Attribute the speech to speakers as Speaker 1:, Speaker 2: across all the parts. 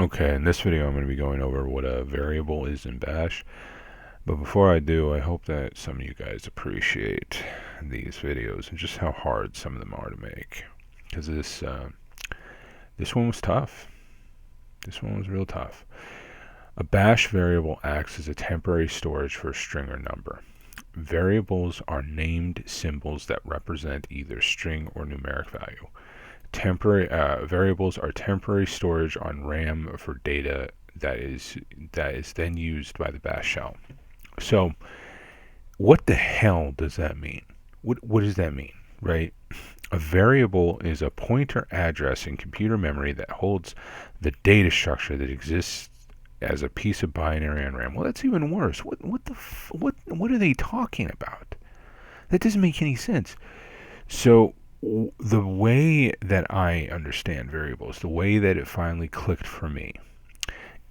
Speaker 1: Okay, in this video I'm going to be going over what a variable is in Bash. But before I do, I hope that some of you guys appreciate these videos and just how hard some of them are to make. Because this one was tough. This one was real tough. A Bash variable acts as a temporary storage for a string or number. Variables are named symbols that represent either string or numeric value. Temporary variables are temporary storage on RAM for data that is then used by the Bash shell. So, what the hell does that mean? What does that mean, right? A variable is a pointer address in computer memory that holds the data structure that exists as a piece of binary on RAM. Well, that's even worse. What are they talking about? That doesn't make any sense. So the way that I understand variables, the way that it finally clicked for me,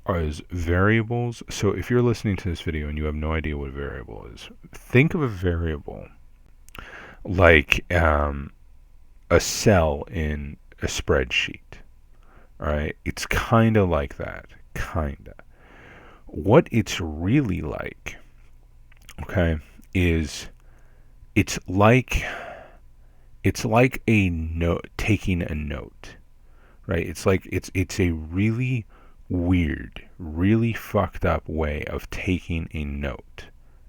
Speaker 1: is variables. So if you're listening to this video and you have no idea what a variable is, think of a variable like a cell in a spreadsheet. All right, it's kind of like that, kinda. What it's really like, okay, is it's like a note, taking a note, right? It's like it's a really weird, really fucked up way of taking a note,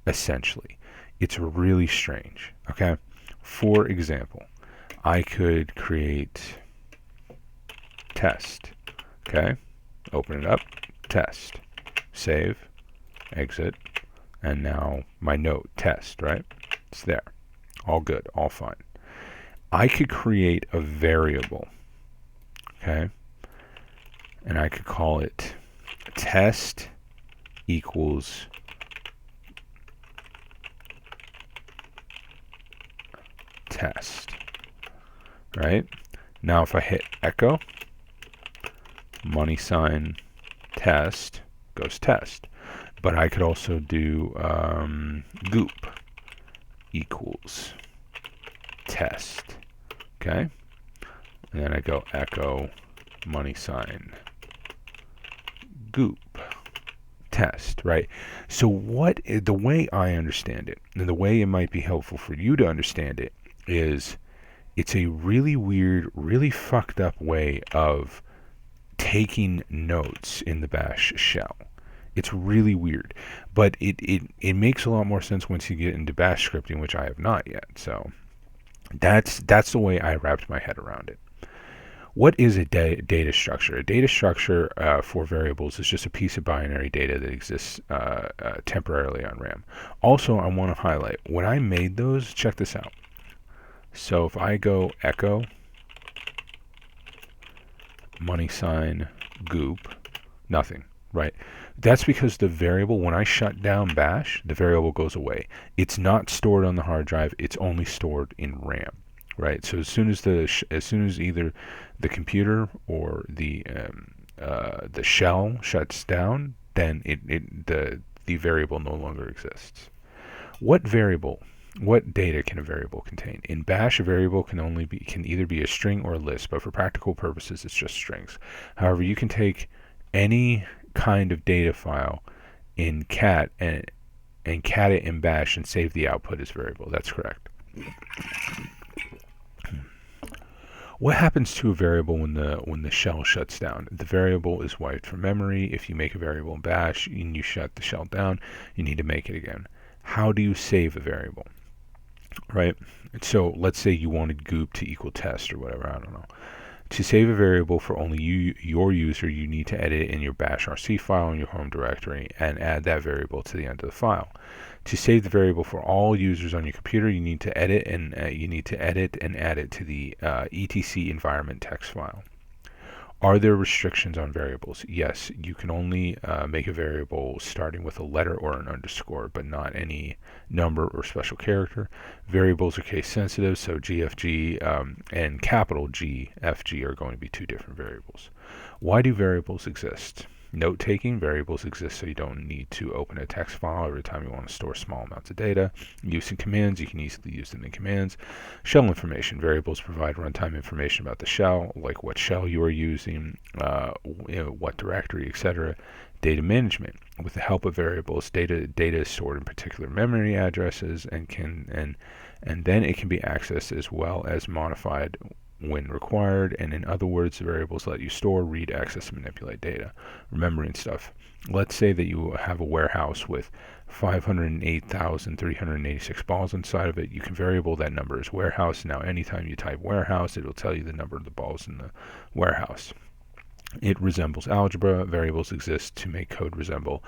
Speaker 1: essentially. It's really strange, okay? For example, I could create test, okay? Open it up, test, save, exit, and now my note, test, right? It's there. All good, all fine. I could create a variable, okay? And I could call it test equals test, right? Now if I hit echo, money sign test goes test. But I could also do goop equals test, okay? And then I go echo money sign goop test, right? So the way I understand it, and the way it might be helpful for you to understand it, is it's a really weird, really fucked up way of taking notes in the Bash shell. It's really weird, but it makes a lot more sense once you get into Bash scripting, which I have not yet. So that's the way I wrapped my head around it. What is a data structure? A data structure for variables is just a piece of binary data that exists temporarily on RAM. Also, I want to highlight, when I made those, check this out. So if I go echo money sign goop, nothing, right? That's because the variable, when I shut down Bash, the variable goes away. It's not stored on the hard drive. It's only stored in RAM, right? So as soon as either the computer or the shell shuts down, then the variable no longer exists. What data can a variable contain? In Bash, a variable can either be a string or a list, but for practical purposes, it's just strings. However, you can take any kind of data file in cat and cat it in Bash and save the output as variable. That's correct. What happens to a variable when the shell shuts down? The variable is wiped from memory. If you make a variable in Bash and you shut the shell down, you need to make it again. How do you save a variable? Right? So let's say you wanted goop to equal test or whatever, I don't know. To save a variable for only your user, you need to edit it in your bash rc file in your home directory and add that variable to the end of the file. To save the variable for all users on your computer, you need to edit and add it to the etc environment text file. Are there restrictions on variables? Yes, you can only make a variable starting with a letter or an underscore, but not any number or special character. Variables are case sensitive, so GFG and capital GFG are going to be two different variables. Why do variables exist? Note-taking, variables exist so you don't need to open a text file every time you want to store small amounts of data. Use in commands, you can easily use them in commands. Shell information, variables provide runtime information about the shell, like what shell you are using, what directory, etc. Data management, with the help of variables, data is stored in particular memory addresses and then it can be accessed as well as modified when required, and in other words, the variables let you store, read, access, and manipulate data. Remembering stuff. Let's say that you have a warehouse with 508,386 balls inside of it. You can variable that number as warehouse. Now, anytime you type warehouse, it will tell you the number of the balls in the warehouse. It resembles algebra. Variables exist to make code readable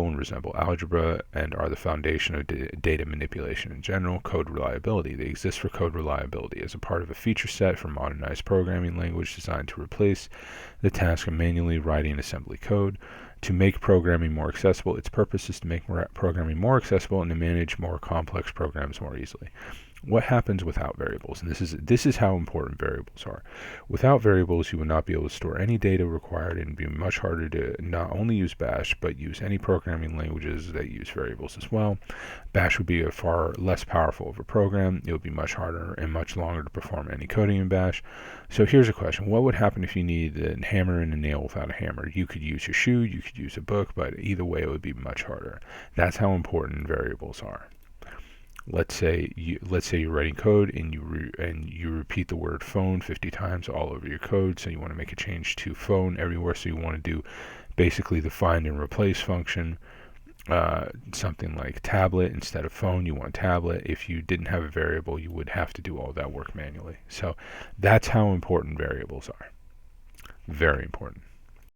Speaker 1: and resemble algebra, and are the foundation of data manipulation in general. Code reliability. They exist for code reliability as a part of a feature set for modernized programming language designed to replace the task of manually writing assembly code. To make programming more accessible, its purpose is to make programming more accessible and to manage more complex programs more easily. What happens without variables? And this is how important variables are. Without variables, you would not be able to store any data required, and it would be much harder to not only use Bash, but use any programming languages that use variables as well. Bash would be a far less powerful of a program. It would be much harder and much longer to perform any coding in Bash. So here's a question. What would happen if you needed a hammer and a nail without a hammer? You could use your shoe, you could use a book, but either way it would be much harder. That's how important variables are. Let's say you're writing code and you repeat the word phone 50 times all over your code. So you want to make a change to phone everywhere. So you want to do basically the find and replace function. Something like tablet instead of phone, you want tablet. If you didn't have a variable, you would have to do all that work manually. So that's how important variables are. Very important.